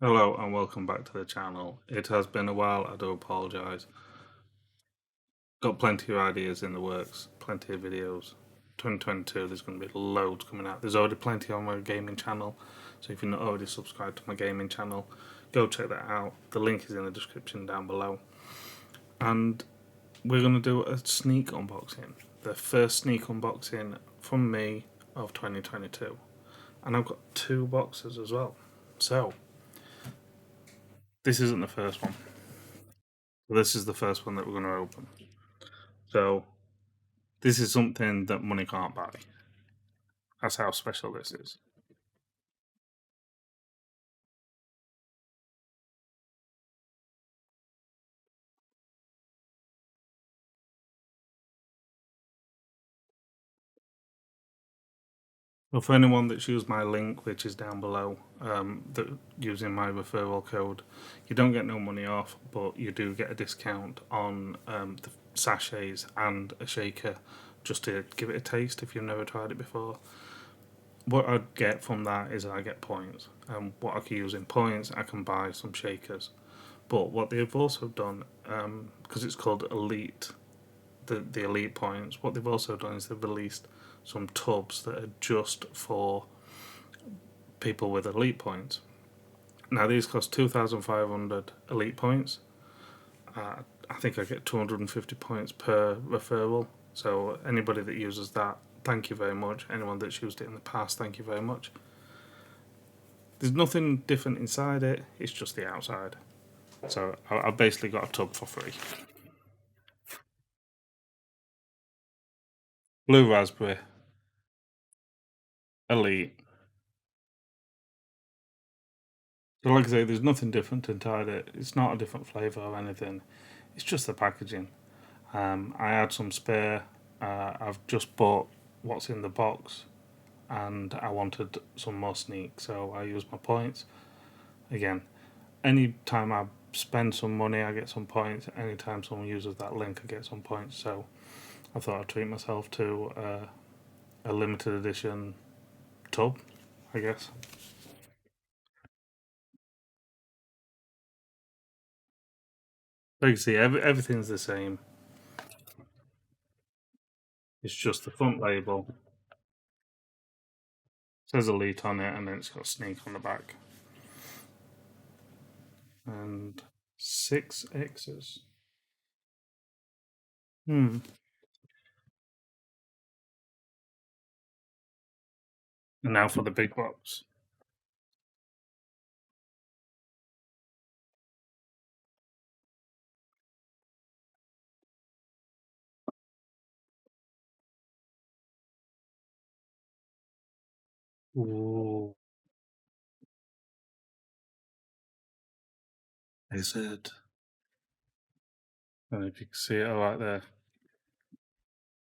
Hello and welcome back to the channel. It has been a while, I do apologise. Got plenty of ideas in the works, plenty of videos. 2022, there's going to be loads coming out. There's already plenty on my gaming channel, so if you're not already subscribed to my gaming channel, go check that out. The link is in the description down below. And we're going to do a sneak unboxing. The first sneak unboxing from me of 2022. And I've got two boxes as well. So, this isn't the first one. This is the first one that we're going to open. So this is something that money can't buy. That's how special this is. Well, for anyone that's used my link, which is down below, that using my referral code, you don't get no money off, but you do get a discount on the sachets and a shaker, just to give it a taste if you've never tried it before. What I get from that is I get points, and what I can use in points, I can buy some shakers. But what they've also done, because it's called Elite, the elite points, what they've also done is they've released some tubs that are just for people with elite points. Now these cost 2,500 elite points. I think I get 250 points per referral. So anybody that uses that, thank you very much. Anyone that's used it in the past, thank you very much. There's nothing different inside it, it's just the outside. So I basically got a tub for free. Blue raspberry, elite. So like I say, there's nothing different inside it. It's not a different flavour or anything. It's just the packaging. I had some spare. I've just bought what's in the box, and I wanted some more sneak, so I used my points. Again, anytime I spend some money, I get some points. Anytime someone uses that link, I get some points. So I thought I'd treat myself to a limited edition tub, I guess. Like you see, everything's the same. It's just the front label. It says Elite on it, and then it's got Sneak on the back. And six X's. Hmm. And now for the big box. Ooh. Is it? And if you can see it right there.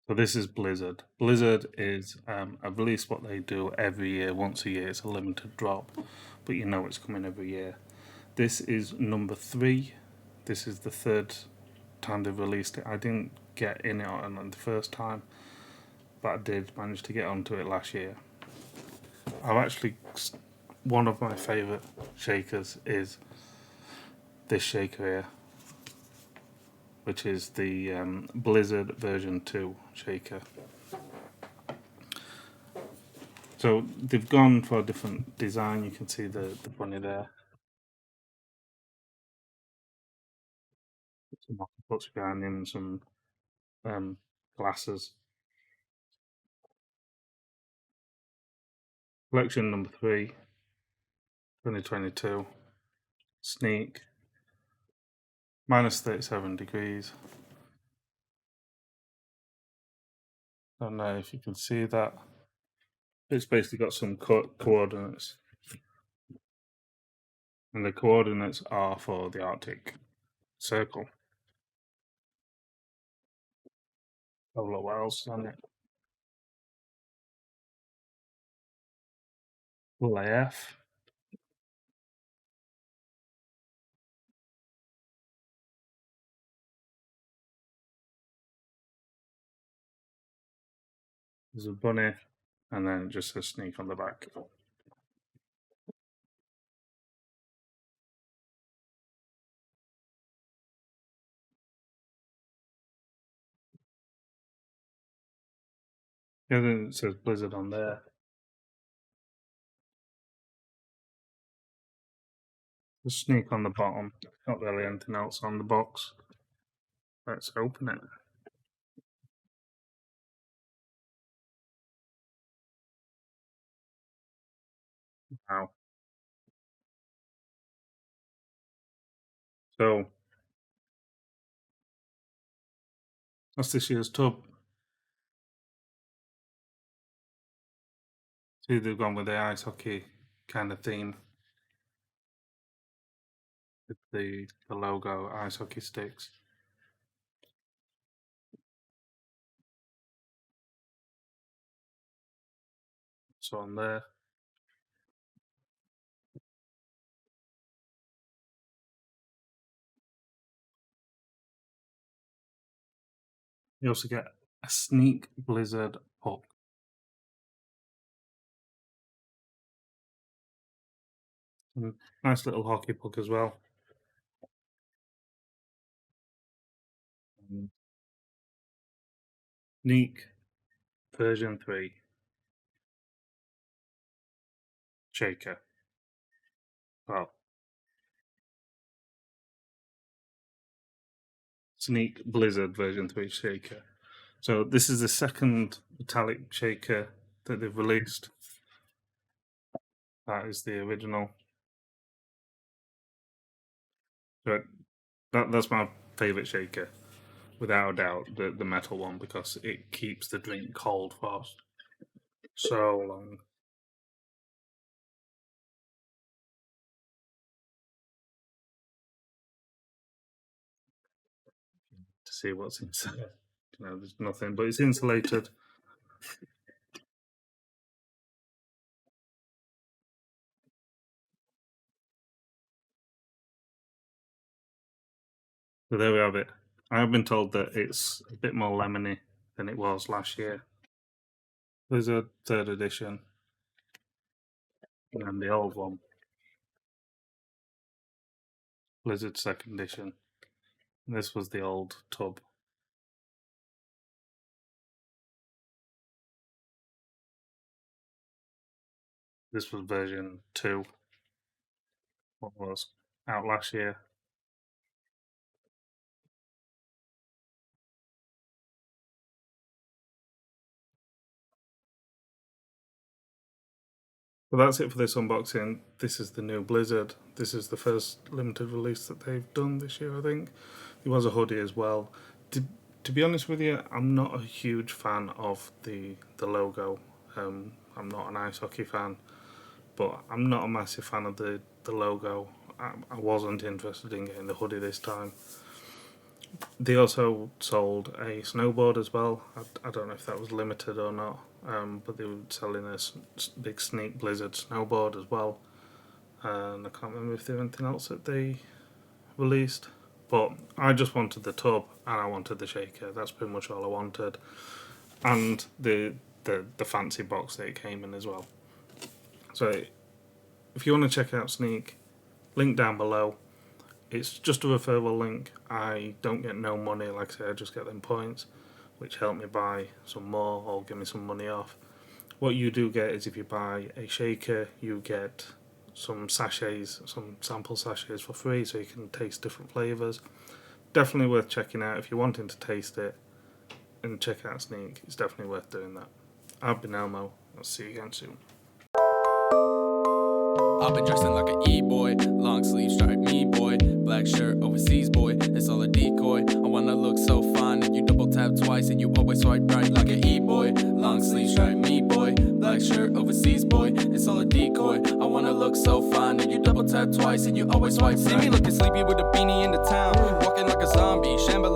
So this is Blizzard. Blizzard is I believe what they do every year, once a year. It's a limited drop, but you know it's coming every year. This is number 3. This is the third time they've released it. I didn't get in it on the first time, but I did manage to get onto it last year. I've actually, one of my favourite shakers is this shaker here, which is the Blizzard version 2 shaker. So they've gone for a different design. You can see the bunny there. Some octopus behind him, some um, glasses. Collection number 3, 2022. Sneak. Minus 37 degrees. Don't know if you can see that. It's basically got some coordinates. And the coordinates are for the Arctic Circle. Oh, look what else is on it. AF. There's a bunny, and then it just says Sneak on the back. Yeah, then it says Blizzard on there. The sneak on the bottom. Not really anything else on the box. Let's open it. Wow. So that's this year's tub. See, they've gone with the ice hockey kind of theme with the logo, ice hockey sticks. So on there. You also get a sneak Blizzard puck. And nice little hockey puck as well. Sneak version 3 shaker. Well, Sneak Blizzard version 3 shaker. So this is the second metallic shaker that they've released. That is the original. But that's my favourite shaker, without a doubt, the metal one, because it keeps the drink cold for so long. To see what's inside. There's nothing, but it's insulated. So there we have it. I have been told that it's a bit more lemony than it was last year. There's a third edition, and then the old one, Blizzard second edition. And this was the old tub. This was version 2, what was out last year. Well, that's it for this unboxing. This is the new Blizzard. This is the first limited release that they've done this year, I think. There was a hoodie as well. To be honest with you, I'm not a huge fan of the logo. I'm not an ice hockey fan, but I'm not a massive fan of the logo. I wasn't interested in getting the hoodie this time. They also sold a snowboard as well. I don't know if that was limited or not, but they were selling a big Sneak Blizzard snowboard as well. And I can't remember if there was anything else that they released. But I just wanted the tub and I wanted the shaker. That's pretty much all I wanted. And the fancy box that it came in as well. So if you want to check out Sneak, link down below. It's just a referral link. I don't get no money, like I say, I just get them points, which help me buy some more or give me some money off. What you do get is if you buy a shaker, you get some sachets, some sample sachets for free, so you can taste different flavours. Definitely worth checking out if you're wanting to taste it and check out Sneak. It's definitely worth doing that. I've been Elmo. I'll see you again soon. I've been dressing like an E-boy, long sleeve striped me boy, black shirt overseas boy, it's all a decoy. I wanna look so fine and you double tap twice and you always swipe right like an E-boy, long sleeve striped me boy, black shirt overseas boy, it's all a decoy. I wanna look so fine and you double tap twice and you always swipe right. See me looking sleepy with a beanie in the town, walking like a zombie, shambling